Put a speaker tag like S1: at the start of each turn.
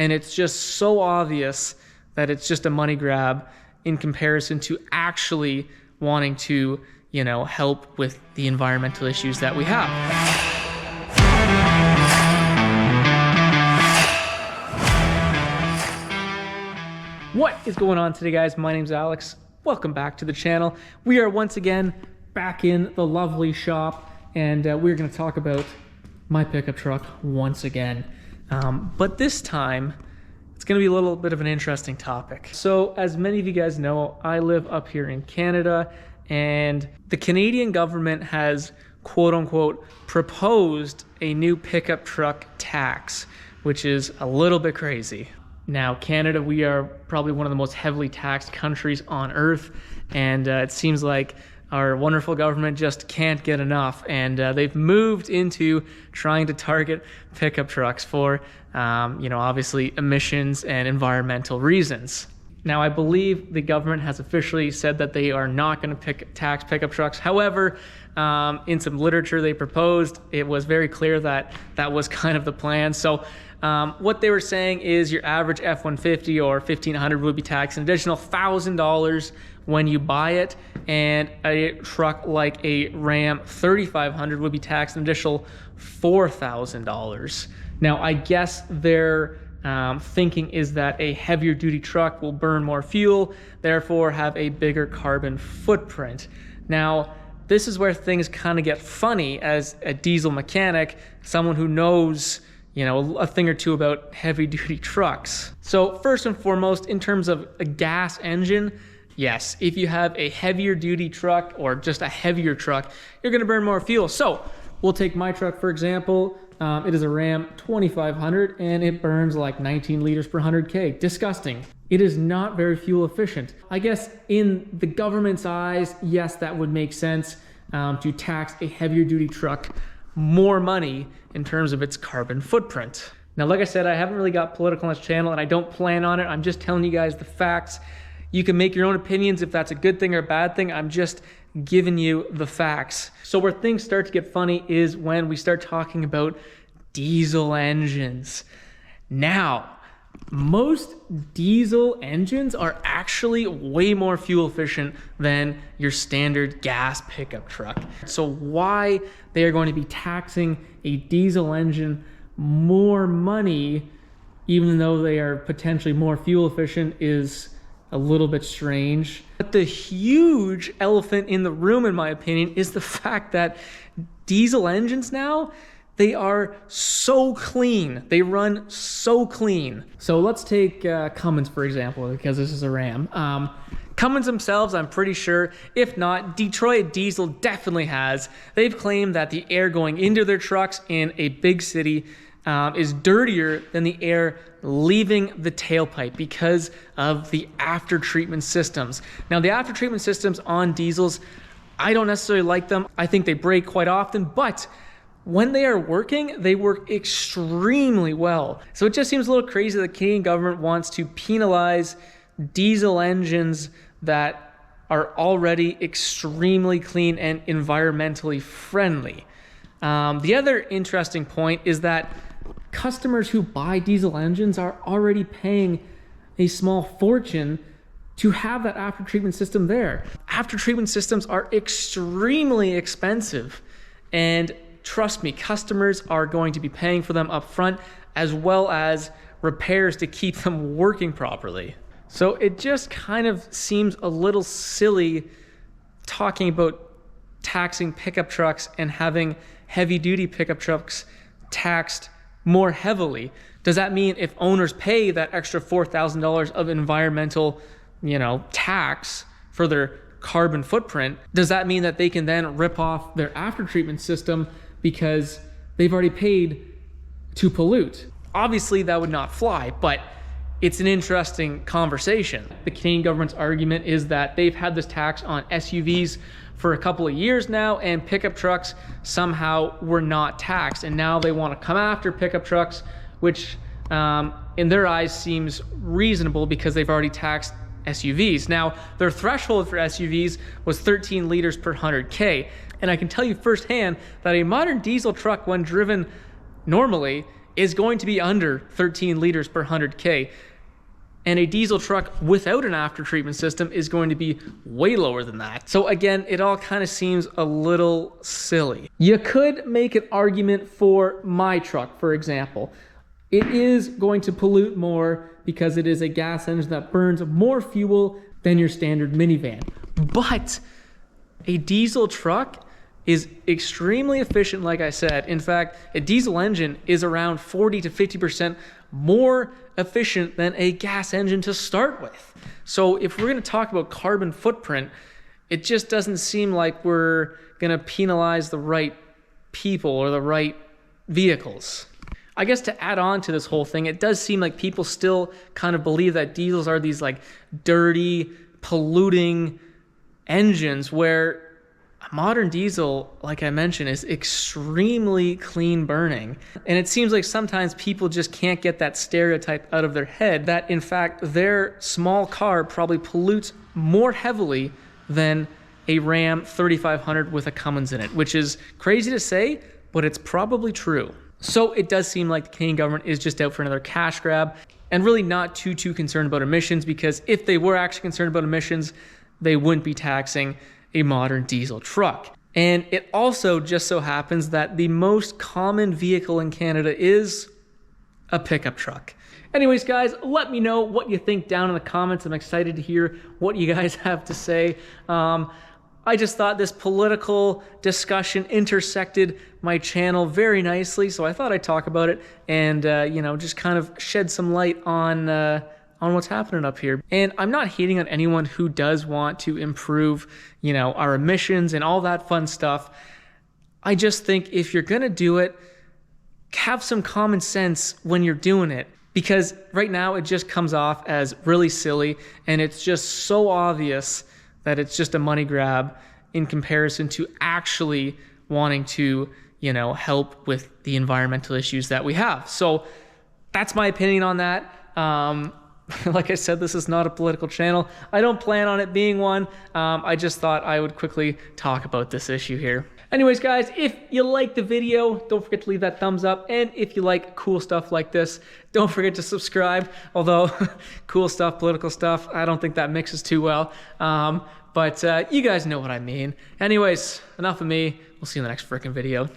S1: And it's just so obvious that it's just a money grab in comparison to actually wanting to, help with the environmental issues that we have. What is going on today, guys? My name's Alex. Welcome back to the channel. We are once again back in the lovely shop, and we're going to talk about my pickup truck once again. But this time, it's going to be a little bit of an interesting topic. So, as many of you guys know, I live up here in Canada, and the Canadian government has, quote unquote, proposed a new pickup truck tax, which is a little bit crazy. Now, Canada, we are probably one of the most heavily taxed countries on earth, and it seems like our wonderful government just can't get enough, and they've moved into trying to target pickup trucks for, obviously emissions and environmental reasons. Now, I believe the government has officially said that they are not going to tax pickup trucks. However, in some literature they proposed, it was very clear that that was kind of the plan. So what they were saying is your average F-150 or 1500 would be taxed an additional $1,000 when you buy it, and a truck like a Ram 3500 would be taxed an additional $4,000. Now, I guess their thinking is that a heavier duty truck will burn more fuel, therefore have a bigger carbon footprint. Now, this is where things kind of get funny as a diesel mechanic, someone who knows a thing or two about heavy duty trucks. So first and foremost, in terms of a gas engine, yes, if you have a heavier duty truck or just a heavier truck, you're going to burn more fuel. So we'll take my truck, for example. It is a Ram 2500 and it burns like 19 liters per 100K. Disgusting. It is not very fuel efficient. I guess in the government's eyes, yes, that would make sense to tax a heavier duty truck more money in terms of its carbon footprint. Now, like I said, I haven't really got political on this channel and I don't plan on it. I'm just telling you guys the facts. You can make your own opinions if that's a good thing or a bad thing. I'm just giving you the facts. So where things start to get funny is when we start talking about diesel engines. Now, most diesel engines are actually way more fuel efficient than your standard gas pickup truck. So why they are going to be taxing a diesel engine more money, even though they are potentially more fuel efficient, is a little bit strange. But the huge elephant in the room, in my opinion, is the fact that diesel engines now, they are so clean. They run so clean. So let's take Cummins, for example, because this is a Ram. Cummins themselves, I'm pretty sure, if not, Detroit Diesel definitely has. They've claimed that the air going into their trucks in a big city is dirtier than the air leaving the tailpipe because of the after treatment systems. Now, the after treatment systems on diesels, I don't necessarily like them. I think they break quite often, but when they are working, they work extremely well. So it just seems a little crazy that the Canadian government wants to penalize diesel engines that are already extremely clean and environmentally friendly. The other interesting point is that customers who buy diesel engines are already paying a small fortune to have that after treatment system there. After treatment systems are extremely expensive, and trust me, customers are going to be paying for them up front, as well as repairs to keep them working properly. So it just kind of seems a little silly talking about taxing pickup trucks and having heavy duty pickup trucks taxed more heavily. Does that mean if owners pay that extra $4,000 of environmental, tax for their carbon footprint, does that mean that they can then rip off their after treatment system because they've already paid to pollute? Obviously that would not fly, but it's an interesting conversation. The Canadian government's argument is that they've had this tax on SUVs for a couple of years now, and pickup trucks somehow were not taxed. And now they want to come after pickup trucks, which in their eyes seems reasonable because they've already taxed SUVs. Now, their threshold for SUVs was 13 liters per 100K. And I can tell you firsthand that a modern diesel truck, when driven normally, is going to be under 13 liters per 100K. And a diesel truck without an after treatment system is going to be way lower than that. So again, it all kind of seems a little silly. You could make an argument for my truck, for example. It is going to pollute more because it is a gas engine that burns more fuel than your standard minivan. But a diesel truck is extremely efficient, like I said. In fact, a diesel engine is around 40 to 50% more efficient than a gas engine to start with. So if we're going to talk about carbon footprint, it just doesn't seem like we're going to penalize the right people or the right vehicles. I guess to add on to this whole thing, it does seem like people still kind of believe that diesels are these like dirty, polluting engines, where a modern diesel, like I mentioned, is extremely clean burning. And it seems like sometimes people just can't get that stereotype out of their head that in fact their small car probably pollutes more heavily than a Ram 3500 with a Cummins in it, which is crazy to say, but it's probably true. So it does seem like the Canadian government is just out for another cash grab and really not too concerned about emissions, because if they were actually concerned about emissions, they wouldn't be taxing a modern diesel truck. And it also just so happens that the most common vehicle in Canada is a pickup truck. Anyways, guys, let me know what you think down in the comments. I'm excited to hear what you guys have to say. I just thought this political discussion intersected my channel very nicely, so I thought I'd talk about it and you know, just kind of shed some light on what's happening up here. And I'm not hating on anyone who does want to improve, you know, our emissions and all that fun stuff. I just think if you're gonna do it, have some common sense when you're doing it, because right now it just comes off as really silly and it's just so obvious that it's just a money grab in comparison to actually wanting to, you know, help with the environmental issues that we have. So that's my opinion on that. Like I said, this is not a political channel. I don't plan on it being one. I just thought I would quickly talk about this issue here. Anyways, guys, if you like the video, don't forget to leave that thumbs up. And if you like cool stuff like this, don't forget to subscribe. Although cool stuff, political stuff, I don't think that mixes too well. But you guys know what I mean. Anyways, enough of me. We'll see you in the next freaking video.